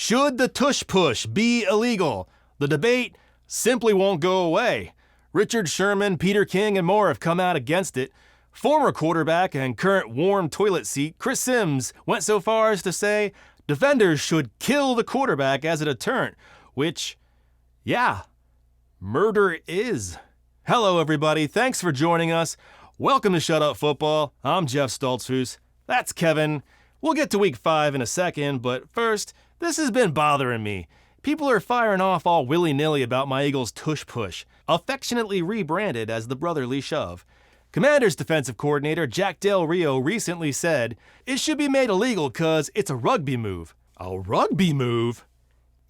Should the tush push be illegal? The debate simply won't go away. Richard Sherman, Peter King, and more have come out against it. Former quarterback and current warm toilet seat Chris Sims went so far as to say defenders should kill the quarterback as a deterrent, which, yeah, murder is. Hello, everybody. Thanks for joining us. Welcome to Shut Up Football. I'm Jeff Stoltzfus. That's Kevin. We'll get to week 5 in a second, but first, this has been bothering me. People are firing off all willy-nilly about my Eagles' tush push, affectionately rebranded as the brotherly shove. Commanders defensive coordinator Jack Del Rio recently said, it should be made illegal because it's a rugby move. A rugby move?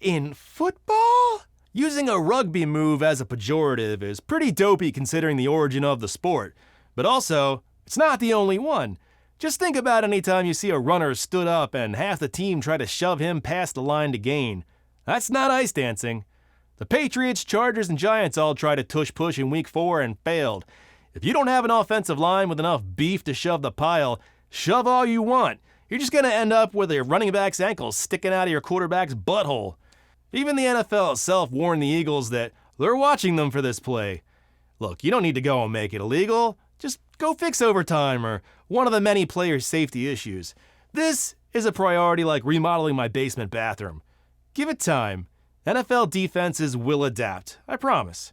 In football? Using a rugby move as a pejorative is pretty dopey considering the origin of the sport. But also, it's not the only one. Just think about any time you see a runner stood up and half the team try to shove him past the line to gain. That's not ice dancing. The Patriots, Chargers, and Giants all tried to tush push in week 4 and failed. If you don't have an offensive line with enough beef to shove the pile, shove all you want. You're just going to end up with a running back's ankle sticking out of your quarterback's butthole. Even the NFL itself warned the Eagles that they're watching them for this play. Look, you don't need to go and make it illegal. Just go fix overtime or one of the many player safety issues. This is a priority like remodeling my basement bathroom. Give it time. NFL defenses will adapt, I promise.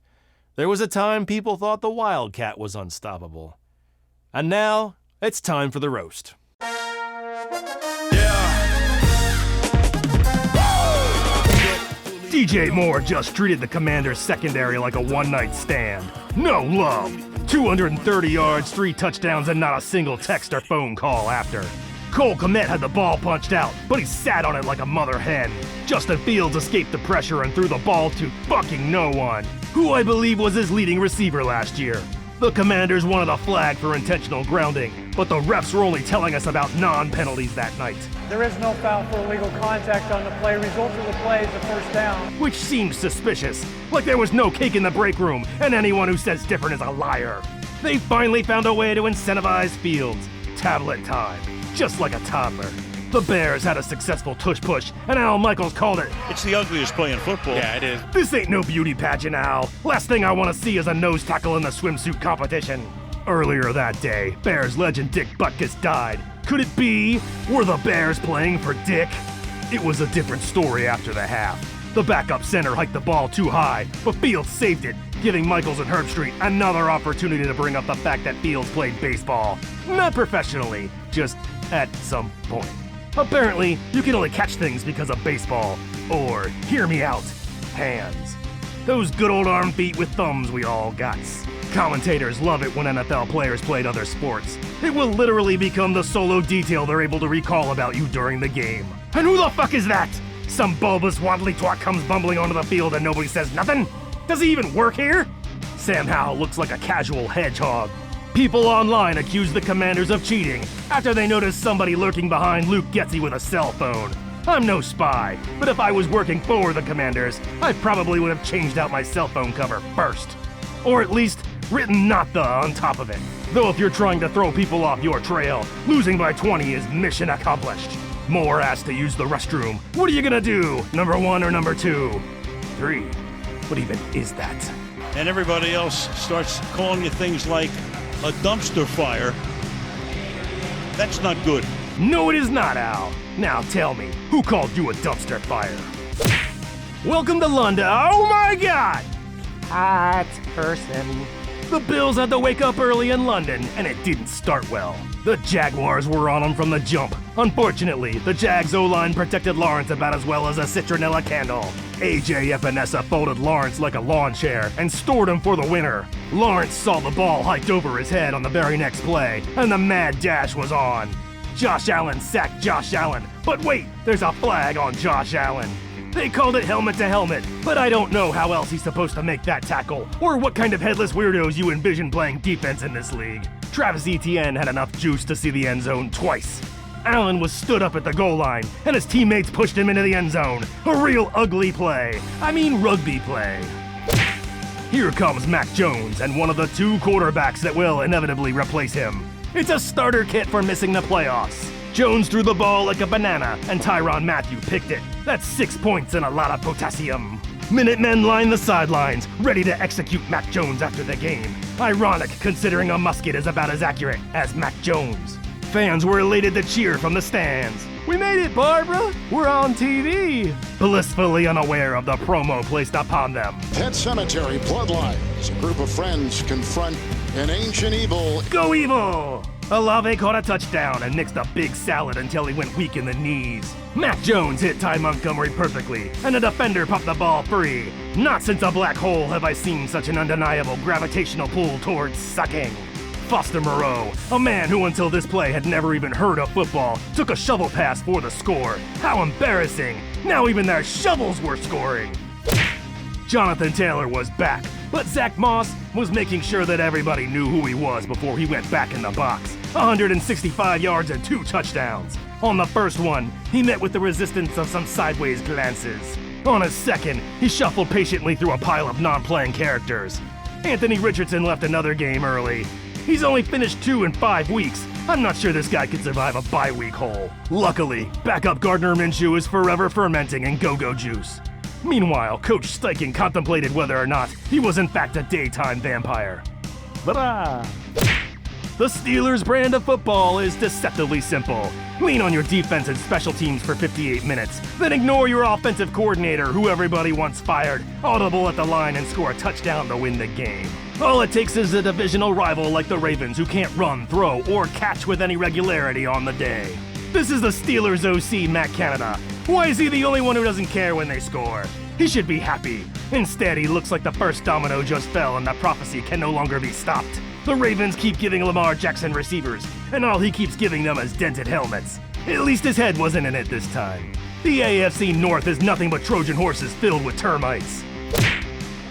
There was a time people thought the Wildcat was unstoppable. And now, it's time for the roast. DJ Moore just treated the Commanders' secondary like a one-night stand. No love. 230 yards, 3 touchdowns, and not a single text or phone call after. Cole Kmet had the ball punched out, but he sat on it like a mother hen. Justin Fields escaped the pressure and threw the ball to fucking no one, who I believe was his leading receiver last year. The Commanders wanted a flag for intentional grounding, but the refs were only telling us about non-penalties that night. There is no foul for illegal contact on the play. Result of the play is a first down. Which seems suspicious, like there was no cake in the break room, and anyone who says different is a liar. They finally found a way to incentivize Fields. Tablet time. Just like a toddler. The Bears had a successful tush push, and Al Michaels called it. It's the ugliest play in football. Yeah, it is. This ain't no beauty pageant, Al. Last thing I want to see is a nose tackle in the swimsuit competition. Earlier that day, Bears legend Dick Butkus died. Could it be? Were the Bears playing for Dick? It was a different story after the half. The backup center hiked the ball too high, but Fields saved it, giving Michaels and Herbstreit another opportunity to bring up the fact that Fields played baseball. Not professionally, just at some point. Apparently, you can only catch things because of baseball. Or, hear me out, hands. Those good old arm feet with thumbs we all got. Commentators love it when NFL players played other sports. It will literally become the solo detail they're able to recall about you during the game. And who the fuck is that? Some bulbous waddly twat comes bumbling onto the field and nobody says nothing? Does he even work here? Sam Howell looks like a casual hedgehog. People online accuse the Commanders of cheating after they noticed somebody lurking behind Luke Getsy with a cell phone. I'm no spy, but if I was working for the Commanders, I probably would have changed out my cell phone cover first. Or at least written "not the" on top of it. Though if you're trying to throw people off your trail, losing by 20 is mission accomplished. Moore asked to use the restroom. What are you gonna do? Number 1 or number 2? 3. What even is that? And everybody else starts calling you things like a dumpster fire. That's not good. No, it is not, Al. Now tell me, who called you a dumpster fire? Welcome to London. Oh my God! Hot person. The Bills had to wake up early in London, and it didn't start well. The Jaguars were on them from the jump. Unfortunately, the Jags O-line protected Lawrence about as well as a citronella candle. AJ Epinesa folded Lawrence like a lawn chair and stored him for the winner. Lawrence saw the ball hiked over his head on the very next play, and the mad dash was on. Josh Allen sacked Josh Allen, but wait, there's a flag on Josh Allen. They called it helmet to helmet, but I don't know how else he's supposed to make that tackle, or what kind of headless weirdos you envision playing defense in this league. Travis Etienne had enough juice to see the end zone twice. Allen was stood up at the goal line, and his teammates pushed him into the end zone. A real ugly play. I mean rugby play. Here comes Mac Jones and one of the 2 quarterbacks that will inevitably replace him. It's a starter kit for missing the playoffs. Jones threw the ball like a banana, and Tyrann Mathieu picked it. That's 6 points and a lot of potassium. Minutemen lined the sidelines, ready to execute Mac Jones after the game. Ironic, considering a musket is about as accurate as Mac Jones. Fans were elated to cheer from the stands. "We made it, Barbara! We're on TV!" Blissfully unaware of the promo placed upon them. Pet Cemetery Bloodlines. A group of friends confront an ancient evil. Go Evil! Olave caught a touchdown and mixed a big salad until he went weak in the knees. Mac Jones hit Ty Montgomery perfectly, and a defender popped the ball free. Not since a black hole have I seen such an undeniable gravitational pull towards sucking. Foster Moreau, a man who until this play had never even heard of football, took a shovel pass for the score. How embarrassing! Now even their shovels were scoring! Jonathan Taylor was back, but Zach Moss was making sure that everybody knew who he was before he went back in the box. 165 yards and 2 touchdowns. On the first one, he met with the resistance of some sideways glances. On his second, he shuffled patiently through a pile of non-playing characters. Anthony Richardson left another game early. He's only finished 2 in 5 weeks. I'm not sure this guy could survive a bye-week hole. Luckily, backup Gardner Minshew is forever fermenting in go-go juice. Meanwhile, Coach Steichen contemplated whether or not he was in fact a daytime vampire. Blah! The Steelers' brand of football is deceptively simple. Lean on your defense and special teams for 58 minutes, then ignore your offensive coordinator who everybody wants fired, audible at the line and score a touchdown to win the game. All it takes is a divisional rival like the Ravens who can't run, throw, or catch with any regularity on the day. This is the Steelers' OC, Matt Canada. Why is he the only one who doesn't care when they score? He should be happy. Instead, he looks like the first domino just fell and the prophecy can no longer be stopped. The Ravens keep giving Lamar Jackson receivers, and all he keeps giving them is dented helmets. At least his head wasn't in it this time. The AFC North is nothing but Trojan horses filled with termites.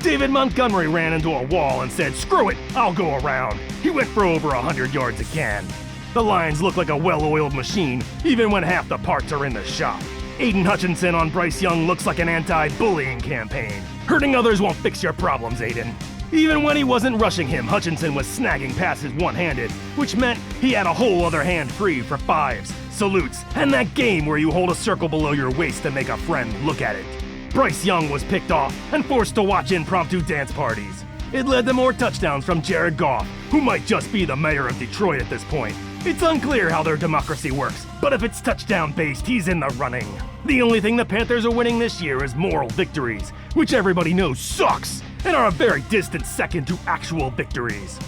David Montgomery ran into a wall and said, "Screw it, I'll go around." He went for over 100 yards again. The Lions look like a well-oiled machine, even when half the parts are in the shop. Aiden Hutchinson on Bryce Young looks like an anti-bullying campaign. Hurting others won't fix your problems, Aiden. Even when he wasn't rushing him, Hutchinson was snagging passes one-handed, which meant he had a whole other hand free for fives, salutes, and that game where you hold a circle below your waist to make a friend look at it. Bryce Young was picked off and forced to watch impromptu dance parties. It led to more touchdowns from Jared Goff, who might just be the mayor of Detroit at this point. It's unclear how their democracy works, but if it's touchdown-based, he's in the running. The only thing the Panthers are winning this year is moral victories, which everybody knows sucks, and are a very distant second to actual victories.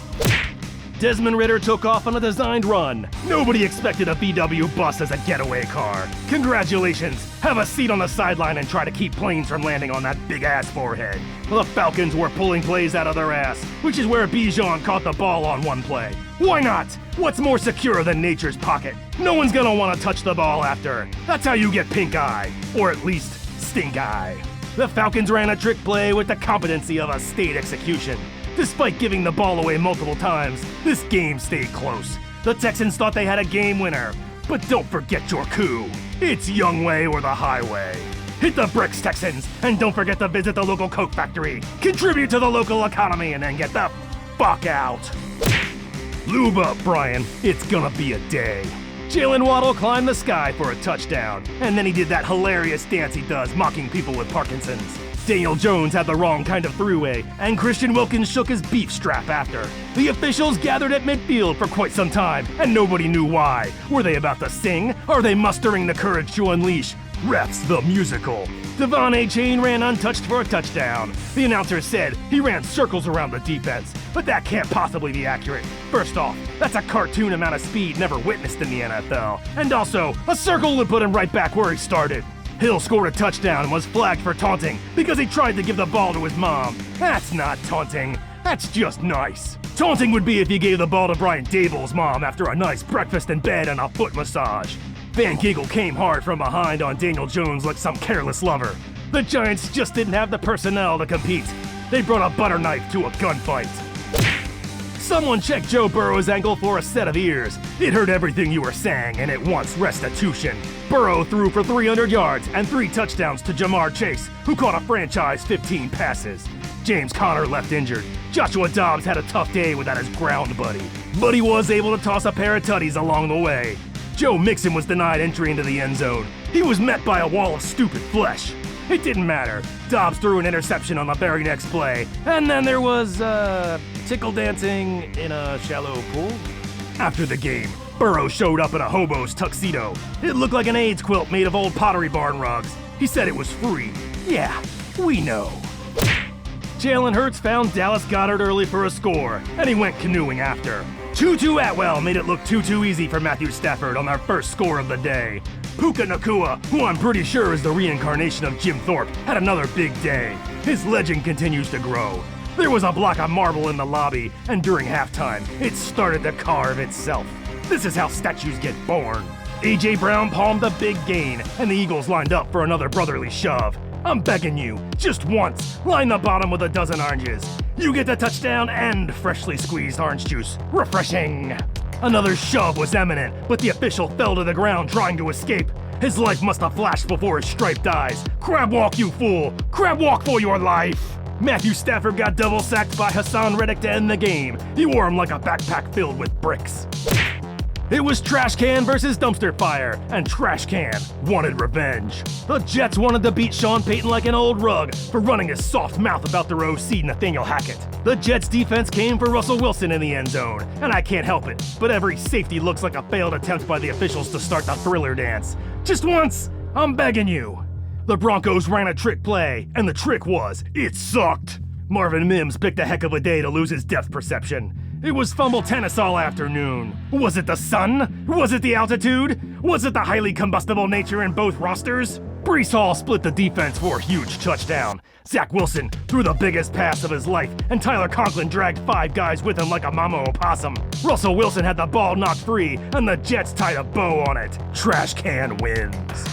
Desmond Ridder took off on a designed run. Nobody expected a VW bus as a getaway car. Congratulations. Have a seat on the sideline and try to keep planes from landing on that big-ass forehead. The Falcons were pulling plays out of their ass, which is where Bijan caught the ball on one play. Why not? What's more secure than nature's pocket? No one's gonna want to touch the ball after. That's how you get pink eye, or at least stink eye. The Falcons ran a trick play with the competency of a state execution. Despite giving the ball away multiple times, this game stayed close. The Texans thought they had a game winner, but don't forget your coup. It's Young Way or the highway. Hit the bricks, Texans, and don't forget to visit the local Coke factory. Contribute to the local economy and then get the fuck out. Lube up, Brian. It's gonna be a day. Jalen Waddle climbed the sky for a touchdown, and then he did that hilarious dance he does mocking people with Parkinson's. Daniel Jones had the wrong kind of throughway, and Christian Wilkins shook his beef strap after. The officials gathered at midfield for quite some time, and nobody knew why. Were they about to sing? Are they mustering the courage to unleash Refs the Musical? Devon A-Chain ran untouched for a touchdown. The announcer said he ran circles around the defense, but that can't possibly be accurate. First off, that's a cartoon amount of speed never witnessed in the NFL. And also, a circle would put him right back where he started. Hill scored a touchdown and was flagged for taunting because he tried to give the ball to his mom. That's not taunting. That's just nice. Taunting would be if you gave the ball to Brian Dable's mom after a nice breakfast in bed and a foot massage. Van Ginkel came hard from behind on Daniel Jones like some careless lover. The Giants just didn't have the personnel to compete. They brought a butter knife to a gunfight. Someone checked Joe Burrow's ankle for a set of ears. It heard everything you were saying, and it wants restitution. Burrow threw for 300 yards and 3 touchdowns to Jamar Chase, who caught a franchise 15 passes. James Conner left injured. Joshua Dobbs had a tough day without his ground buddy, but he was able to toss a pair of tutties along the way. Joe Mixon was denied entry into the end zone. He was met by a wall of stupid flesh. It didn't matter. Dobbs threw an interception on the very next play, and then there was, tickle dancing in a shallow pool. After the game, Burrow showed up in a hobo's tuxedo. It looked like an AIDS quilt made of old Pottery Barn rugs. He said it was free. Yeah, we know. Jalen Hurts found Dallas Goedert early for a score, and he went canoeing after. Tutu Atwell made it look too easy for Matthew Stafford on their first score of the day. Puka Nacua, who I'm pretty sure is the reincarnation of Jim Thorpe, had another big day. His legend continues to grow. There was a block of marble in the lobby, and during halftime, it started to carve itself. This is how statues get born. A.J. Brown palmed a big gain, and the Eagles lined up for another brotherly shove. I'm begging you, just once, line the bottom with a dozen oranges. You get the touchdown and freshly squeezed orange juice. Refreshing. Another shove was imminent, but the official fell to the ground trying to escape. His life must have flashed before his striped eyes. Crab walk, you fool! Crab walk for your life! Matthew Stafford got double sacked by Hassan Reddick to end the game. He wore him like a backpack filled with bricks. It was trash can versus dumpster fire, and trash can wanted revenge. The Jets wanted to beat Sean Payton like an old rug for running his soft mouth about their OC Nathaniel Hackett. The Jets defense came for Russell Wilson in the end zone, and I can't help it, but every safety looks like a failed attempt by the officials to start the Thriller dance. Just once, I'm begging you. The Broncos ran a trick play, and the trick was, it sucked. Marvin Mims picked a heck of a day to lose his depth perception. It was fumble tennis all afternoon. Was it the sun? Was it the altitude? Was it the highly combustible nature in both rosters? Breece Hall split the defense for a huge touchdown. Zach Wilson threw the biggest pass of his life, and Tyler Conklin dragged 5 guys with him like a mama opossum. Russell Wilson had the ball knocked free, and the Jets tied a bow on it. Trash can wins.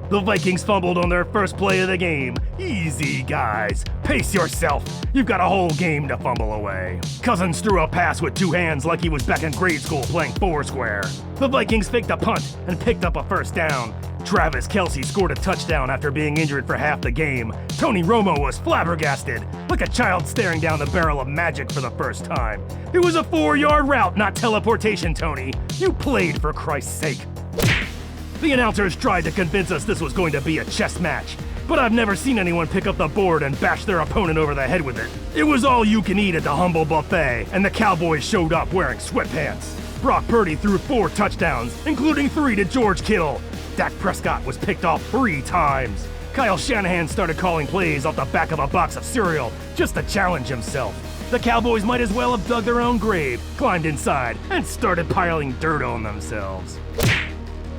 The Vikings fumbled on their first play of the game. Easy, guys. Pace yourself. You've got a whole game to fumble away. Cousins threw a pass with 2 hands like he was back in grade school playing Foursquare. The Vikings faked a punt and picked up a first down. Travis Kelce scored a touchdown after being injured for half the game. Tony Romo was flabbergasted, like a child staring down the barrel of magic for the first time. It was a 4-yard route, not teleportation, Tony. You played, for Christ's sake. The announcers tried to convince us this was going to be a chess match, but I've never seen anyone pick up the board and bash their opponent over the head with it. It was all you can eat at the humble buffet, and the Cowboys showed up wearing sweatpants. Brock Purdy threw 4 touchdowns, including 3 to George Kittle. Dak Prescott was picked off 3 times. Kyle Shanahan started calling plays off the back of a box of cereal just to challenge himself. The Cowboys might as well have dug their own grave, climbed inside, and started piling dirt on themselves.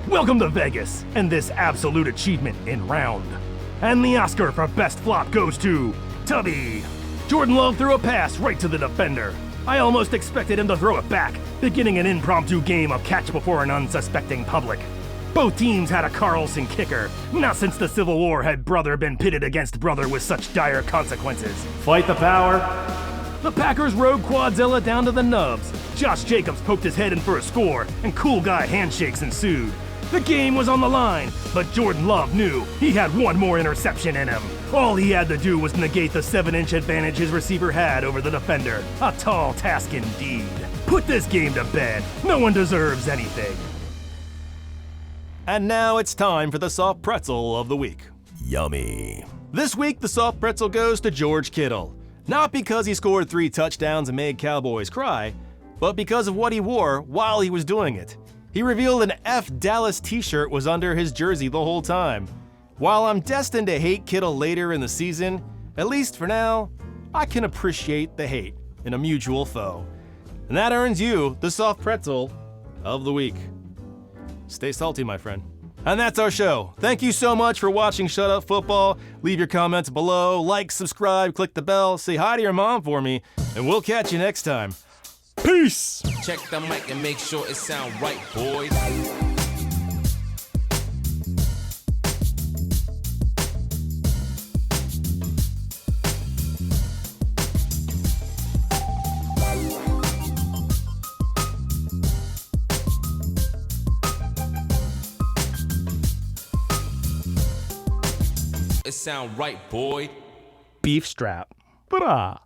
Welcome to Vegas, and this absolute achievement in round. And the Oscar for Best Flop goes to Tubby. Jordan Love threw a pass right to the defender. I almost expected him to throw it back, beginning an impromptu game of catch before an unsuspecting public. Both teams had a Carlson kicker. Not since the Civil War had brother been pitted against brother with such dire consequences. Fight the power. The Packers rode Quadzilla down to the nubs. Josh Jacobs poked his head in for a score, and cool guy handshakes ensued. The game was on the line, but Jordan Love knew he had one more interception in him. All he had to do was negate the 7-inch advantage his receiver had over the defender. A tall task indeed. Put this game to bed. No one deserves anything. And now it's time for the soft pretzel of the week. Yummy. This week, the soft pretzel goes to George Kittle. Not because he scored 3 touchdowns and made Cowboys cry, but because of what he wore while he was doing it. He revealed an F Dallas t-shirt was under his jersey the whole time. While I'm destined to hate Kittle later in the season, at least for now, I can appreciate the hate in a mutual foe. And that earns you the soft pretzel of the week. Stay salty, my friend. And that's our show. Thank you so much for watching Shut Up Football. Leave your comments below, like, subscribe, click the bell, say hi to your mom for me, and we'll catch you next time. Peace! Check the mic and make sure it sound right, boys. It sound right, boy. Beef strap. Bra.